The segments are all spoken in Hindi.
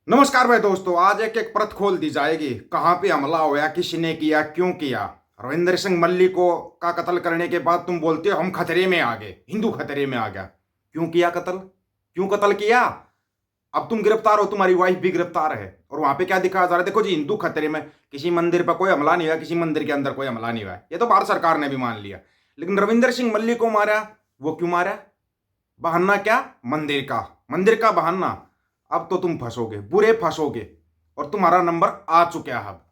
नमस्कार भाई दोस्तों, आज एक एक परत खोल दी जाएगी। कहाँ पे हमला हुआ, किसने किया, क्यों किया। रविंदर सिंह मल्ली को का कत्ल करने के बाद तुम बोलते हो हम खतरे में आ गए, हिंदू खतरे में आ गया। क्यों किया कत्ल, क्यों कत्ल किया। अब तुम गिरफ्तार हो, तुम्हारी वाइफ भी गिरफ्तार है, और वहां पे क्या दिखाया जा रहा है। देखो जी, हिंदू खतरे में, किसी मंदिर पर कोई हमला नहीं हुआ, किसी मंदिर के अंदर कोई हमला नहीं हुआ, ये तो भारत सरकार ने भी मान लिया। लेकिन रविंदर सिंह मल्ली को मारा, वो क्यों मारा। बहाना क्या, मंदिर का, मंदिर का बहाना। अब तो तुम फंसोगे, बुरे फंसोगे, और तुम्हारा नंबर आ चुका है। अब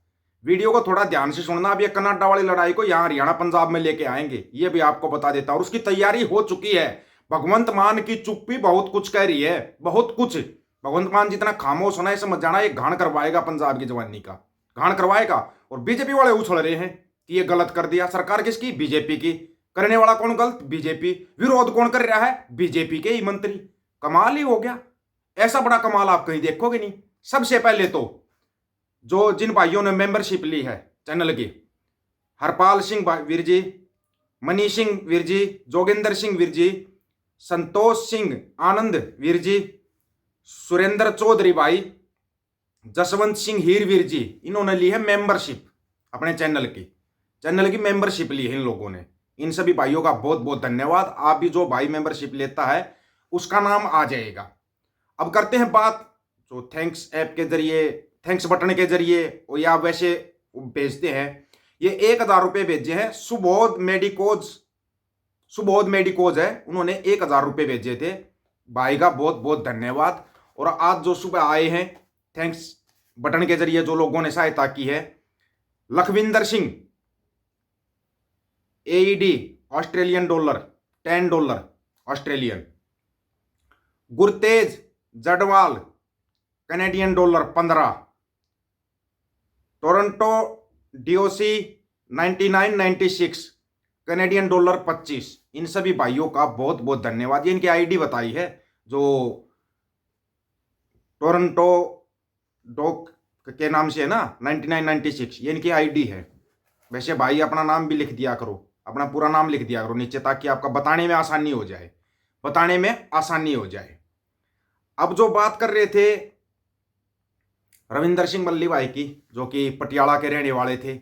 वीडियो को थोड़ा ध्यान से सुनना। अब ये कनाडा वाली लड़ाई को यहाँ हरियाणा पंजाब में लेके आएंगे, ये भी आपको बता देता हूं, और उसकी तैयारी हो चुकी है। भगवंत मान की चुप्पी बहुत कुछ कह रही है, बहुत कुछ। भगवंत मान जितना खामोश होना है, समझ जाना, ये घाण करवाएगा पंजाब की जवानी का, घाण करवाएगा। और बीजेपी वाले उछल रहे हैं कि ये गलत कर दिया। सरकार किसकी, बीजेपी की। करने वाला कौन गलत, बीजेपी। विरोध कौन कर रहा है, बीजेपी के ही मंत्री। कमाल ही हो गया, ऐसा बड़ा कमाल आप कहीं देखोगे नहीं। सबसे पहले तो जो जिन भाइयों ने मेंबरशिप ली है चैनल की, हरपाल सिंह वीर जी, मनीष सिंह वीर जी, जोगिंदर सिंह वीर जी, संतोष सिंह आनंद वीर जी, सुरेंद्र चौधरी भाई, जसवंत सिंह हीर वीर जी, इन्होंने ली है मेंबरशिप अपने चैनल की मेंबरशिप ली है इन लोगों ने। इन सभी भाइयों का बहुत बहुत धन्यवाद। आप भी जो भाई मेंबरशिप लेता है उसका नाम आ जाएगा। अब करते हैं बात जो थैंक्स ऐप के जरिए, थैंक्स बटन के जरिए, और या वैसे भेजते हैं। ये 1,000 रुपये भेजे हैं सुबोध मेडिकोज, सुबोध मेडिकोज है, उन्होंने 1,000 रुपये भेजे थे। भाई का बहुत बहुत धन्यवाद। और आज जो सुबह आए हैं थैंक्स बटन के जरिए जो लोगों ने सहायता की है, Lakhwinder Singh, AED Australian dollar $10 Australian, Gurtej Jadwal Canadian dollar 15, Toronto DOC 9996 Canadian dollar 25। इन सभी भाइयों का बहुत बहुत धन्यवाद। ये इनकी आईडी बताई है, जो टोरंटो डॉक के नाम से है ना, 9996, ये इनकी आईडी है। वैसे भाई अपना नाम भी लिख दिया करो, अपना पूरा नाम लिख दिया करो नीचे, ताकि आपका बताने में आसानी हो जाए, बताने में आसानी हो जाए। अब जो बात कर रहे थे रविंदर सिंह मल्ली भाई की, जो कि पटियाला के रहने वाले थे,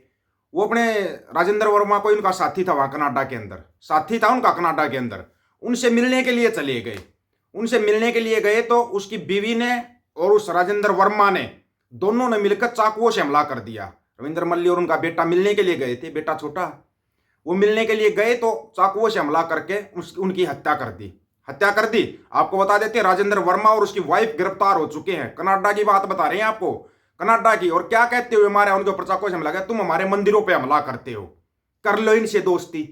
वो अपने राजेंद्र वर्मा को, इनका साथी था वहां कनाडा के अंदर, साथी था उनका कनाडा के अंदर, उनसे मिलने के लिए चले गए। उनसे मिलने के लिए गए तो उसकी बीवी ने और उस राजेंद्र वर्मा ने, दोनों ने मिलकर चाकुओं से हमला कर दिया। रविंद्र मल्ली और उनका बेटा मिलने के लिए गए थे, बेटा छोटा, वो मिलने के लिए गए तो चाकुओं से हमला करके उनकी हत्या कर दी, हत्या कर दी। आपको बता देते राजेंद्र वर्मा और उसकी वाइफ गिरफ्तार हो चुके हैं। कनाडा की बात बता रहे हैं आपको, कनाडा की। और क्या कहते हुए हमारे उनके ऊपर चाकुओं से हमला किया, तुम हमारे मंदिरों पे हमला करते हो, कर लो इनसे दोस्ती,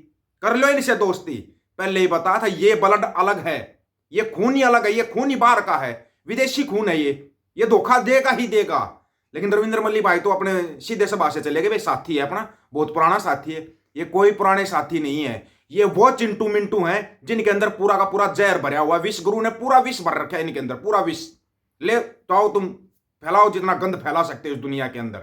कर लो इनसे दोस्ती। पहले ही बताया था, ये ब्लड अलग है, ये खून ही अलग है, ये खून ही बाहर का है, विदेशी खून है ये धोखा देगा ही देगा। लेकिन रविंद्र मल्ली भाई तो अपने सीधे सभा से चले गए, भाई साथी है अपना, बहुत पुराना साथी है, ये कोई पुराने साथी नहीं है। ये वो चिंटू मिंटू हैं जिनके अंदर पूरा का पूरा जहर भरा हुआ, विष गुरु ने पूरा विष भर रखा है इनके अंदर, पूरा विष। ले तो आओ तुम फैलाओ जितना गंद फैला सकते हो इस दुनिया के अंदर।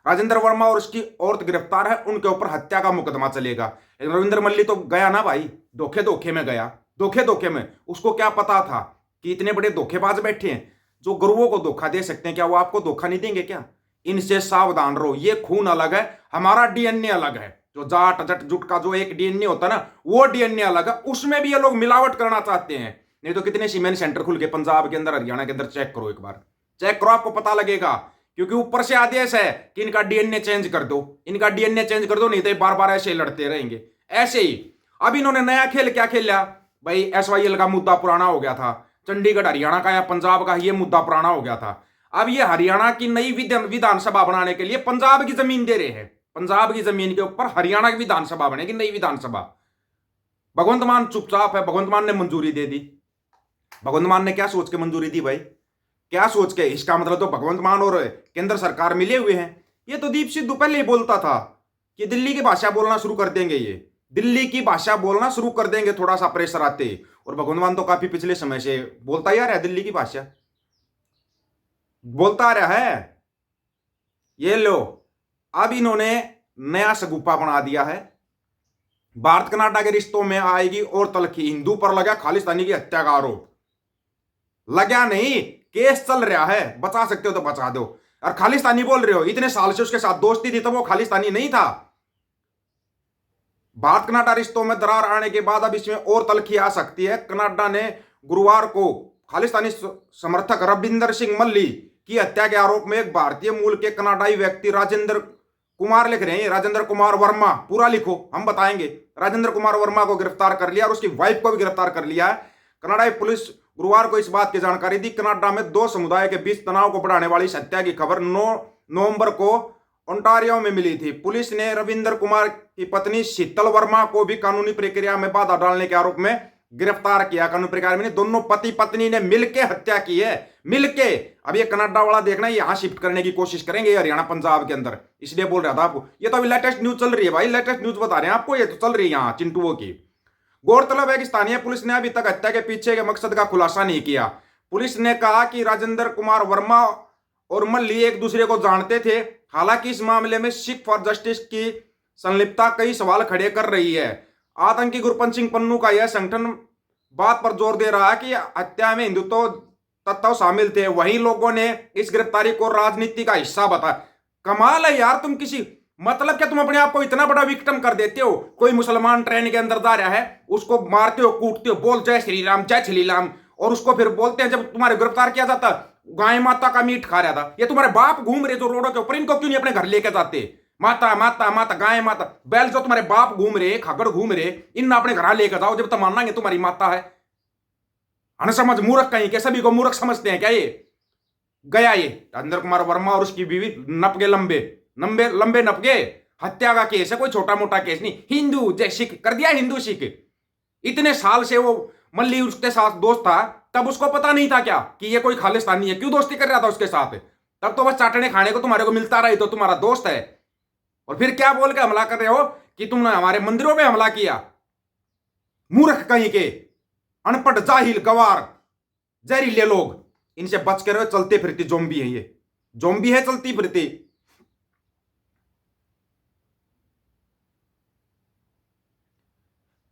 राजेंद्र वर्मा और उसकी औरत गिरफ्तार है, उनके ऊपर हत्या का मुकदमा चलेगा। लेकिन रविंद्र मल्ली तो गया ना भाई, धोखे धोखे में गया, धोखे धोखे में। उसको क्या पता था कि इतने बड़े धोखेबाज बैठे हैं जो गुरुओं को धोखा दे सकते हैं, क्या वो आपको धोखा नहीं देंगे क्या। इनसे सावधान रहो, ये खून अलग है, हमारा DNA अलग है। जो जाट जट जुट का जो एक DNA होता है ना, वो DNA अलग है, उसमें भी ये लोग मिलावट करना चाहते हैं। नहीं तो कितने सीमेंट सेंटर खुल के पंजाब के अंदर, हरियाणा के अंदर, चेक करो एक बार, चेक करो, आपको पता लगेगा। क्योंकि ऊपर से आदेश है कि इनका DNA चेंज कर दो, इनका DNA चेंज कर दो, नहीं तो बार बार ऐसे लड़ते रहेंगे, ऐसे ही। अब इन्होंने नया खेल क्या खेला भाई, SYL का मुद्दा पुराना हो गया था, चंडीगढ़ हरियाणा का या पंजाब का ये मुद्दा पुराना हो गया था। अब ये हरियाणा की नई विधानसभा बनाने के लिए पंजाब की जमीन दे रहे हैं, पंजाब की जमीन के ऊपर हरियाणा की विधानसभा बनेगी, नई विधानसभा। भगवंत मान चुपचाप है, भगवंत मान ने मंजूरी दे दी। भगवंत मान ने क्या सोच के मंजूरी दी भाई, क्या सोच के। इसका मतलब तो भगवंत मान और केंद्र सरकार मिले हुए हैं। ये तो दीप सिद्धू पहले ही बोलता था कि दिल्ली की भाषा बोलना शुरू कर देंगे, ये दिल्ली की भाषा बोलना शुरू कर देंगे थोड़ा सा प्रेशर आते ही। और भगवंत मान तो काफी पिछले समय से बोलता ही आ रहा है, दिल्ली की भाषा बोलता आ रहा है। ये लो, अब इन्होंने नया सगुफा बना दिया है। भारत कनाडा के रिश्तों में आएगी और तलखी, हिंदू पर लगा खालिस्तानी की हत्या का आरोप। लगा नहीं, केस चल रहा है, बचा सकते हो तो बचा दो। और खालिस्तानी बोल रहे हो, इतने साल से उसके साथ दोस्ती थी तो वो खालिस्तानी नहीं था। भारत कनाडा रिश्तों में दरार आने के बाद अब इसमें और तलखी आ सकती है। कनाडा ने गुरुवार को खालिस्तानी समर्थक रविंदर सिंह मल्ली की हत्या के आरोप में एक भारतीय मूल के कनाडाई व्यक्ति राजेंद्र कुमार, लिख रहे हैं राजेंद्र कुमार वर्मा, पूरा लिखो हम बताएंगे, राजेंद्र कुमार वर्मा को गिरफ्तार कर लिया और उसकी वाइफ को भी गिरफ्तार कर लिया है। कनाडाई पुलिस गुरुवार को इस बात की जानकारी दी। कनाडा में दो समुदाय के बीच तनाव को बढ़ाने वाली इस हत्या की खबर 9 नवंबर को ओंटारियो में मिली थी। पुलिस ने रविंदर कुमार की पत्नी शीतल वर्मा को भी कानूनी प्रक्रिया में बाधा डालने के आरोप में गिरफ्तार किया। कानूनी प्रक्रिया में दोनों पति पत्नी ने मिलके हत्या की है, मिलके। अब ये कनाडा वाला देखना, यहां शिफ्ट करने की कोशिश करेंगे हरियाणा पंजाब के अंदर, इसलिए बोल रहा था आपको। ये तो अभी लेटेस्ट न्यूज चल रही है भाई, लेटेस्ट न्यूज बता रहे हैं आपको, ये तो चल रही है यहाँ चिंटुओं की। गौरतलब है कि स्थानीय पुलिस ने अभी तक हत्या के पीछे के मकसद का खुलासा नहीं किया। पुलिस ने कहा कि राजेंद्र कुमार वर्मा और मल्ली एक दूसरे को जानते थे। हालांकि इस मामले में सिख फॉर जस्टिस की संलिप्तता कई सवाल खड़े कर रही है। आतंकी गुरपंत सिंह पन्नू का यह संगठन बात पर जोर दे रहा है कि हत्या में हिंदुत्व तत्व शामिल थे। वहीं लोगों ने इस गिरफ्तारी को राजनीति का हिस्सा बताया। कमाल है यार, तुम किसी मतलब क्या, तुम अपने आप को इतना बड़ा विक्टिम कर देते हो। कोई मुसलमान ट्रेन के अंदर जा रहा है, उसको मारते हो, कूटते हो, बोल जय श्री राम जय श्री राम, और उसको फिर बोलते हैं जब तुम्हारे गिरफ्तार किया जाता गाय माता का मीट खा रहा था। ये तुम्हारे बाप घूम रहे जो रोडों के ऊपर, इनको क्यों नहीं अपने घर लेके जाते? माता माता माता गाय माता बैल जो तुम्हारे बाप घूम रहे, खगड़ घूम रहे, इन अपने घर लेकर जाओ जब तक मानना तुम्हारी माता है। अनसमझ मूर्ख कहीं के, सभी को मूर्ख समझते हैं क्या? ये गया ये राजेंद्र कुमार वर्मा और उसकी बीवी नपगे लंबे लंबे लंबे नपगे। हत्या का केस है, कोई छोटा मोटा केस नहीं। हिंदू जय सिख कर दिया, हिंदू सिख। इतने साल से वो मल्ली उसके साथ दोस्त था, तब उसको पता नहीं था क्या कि ये कोई खालिस्तानी है? क्यों दोस्ती कर रहा था उसके साथ? तब तो बस चाटने खाने को तुम्हारे को मिलता रहा, तो तुम्हारा दोस्त है। और फिर क्या बोल के हमला कर रहे हो कि तुमने हमारे मंदिरों में हमला किया? मूर्ख कहीं के, अनपढ़ जाहिल गवार जहरीले लोग, इनसे बच कर चलते फिरती जोम्बी है, ये जोम्बी है चलती फिरती।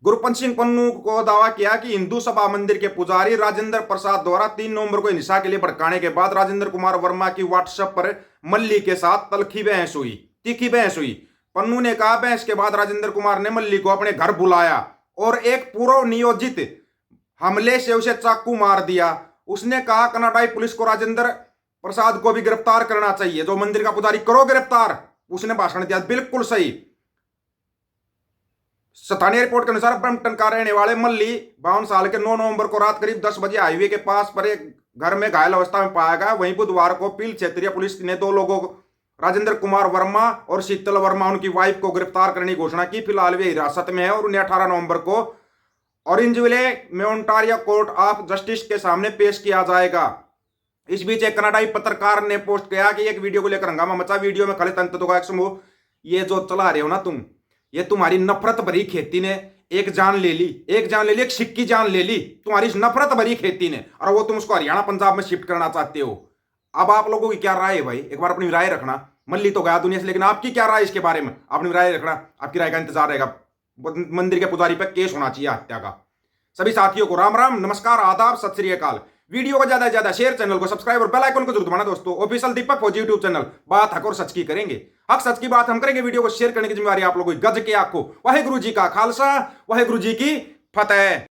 गुरपंत सिंह पन्नू को दावा किया कि हिंदू सभा मंदिर के पुजारी राजेंद्र प्रसाद द्वारा 3 नवंबर को हिंसा के लिए भड़काने के बाद राजेंद्र कुमार वर्मा की व्हाट्सएप पर मल्ली के साथ तलखी बहस हुई, तीखी बहस हुई। पन्नू ने कहा बहस के बाद राजेंद्र कुमार ने मल्ली को अपने घर बुलाया और एक पूर्व नियोजित हमले से उसे चाकू मार दिया। उसने कहा कनाडाई पुलिस को राजेंद्र प्रसाद को भी गिरफ्तार करना चाहिए, जो मंदिर का पुजारी, करो गिरफ्तार। उसने भाषण दिया, बिल्कुल सही। स्थानीय रिपोर्ट के अनुसार ब्रम्पटन का रहने वाले मल्ली 52 साल के 9 नवंबर को रात करीब 10 बजे हाईवे के पास पर एक घर में घायल अवस्था में पाया गया। वहीं बुधवार को पील क्षेत्रीय पुलिस ने 2 लोगों राजेंद्र कुमार वर्मा और शीतल वर्मा उनकी वाइफ को गिरफ्तार करने की घोषणा की। फिलहाल वे हिरासत में है और उन्हें 18 नवंबर को ऑरेंजविले में ओंटारियो कोर्ट ऑफ जस्टिस के सामने पेश किया जाएगा। इस बीच एक कनाडाई पत्रकार ने पोस्ट किया कि एक वीडियो को लेकर हंगामा मचा। वीडियो में खलित तंत्रों का एक समूह, ये जो चला रहे हो ना तुम, ये तुम्हारी नफरत भरी खेती ने एक जान ले ली, एक सिख की जान ले ली तुम्हारी इस नफरत भरी खेती ने, और वो तुम उसको हरियाणा पंजाब में शिफ्ट करना चाहते हो। अब आप लोगों की क्या राय है भाई? एक बार अपनी राय रखना। मल्ली तो गया दुनिया से, लेकिन आपकी क्या राय इसके बारे में? अपनी राय रखना, आपकी राय का इंतजार रहेगा। मंदिर के पुजारी पर केस होना चाहिए हत्या का। सभी साथियों को राम राम, नमस्कार, आदाब, सत श्री अकाल। वीडियो को ज्यादा से ज्यादा शेयर, चैनल को सब्सक्राइब और बेल आइकन को जरूर दबाना दोस्तों। ऑफिशियल दीपक फौजी यूट्यूब चैनल, बात हक और सच की करेंगे। हक सच की बात हम करेंगे। वीडियो को शेयर करने की जिम्मेदारी आप लोगों की। गज के आंखों, वाहेगुरु जी का खालसा, वाहेगुरु जी की फतेह।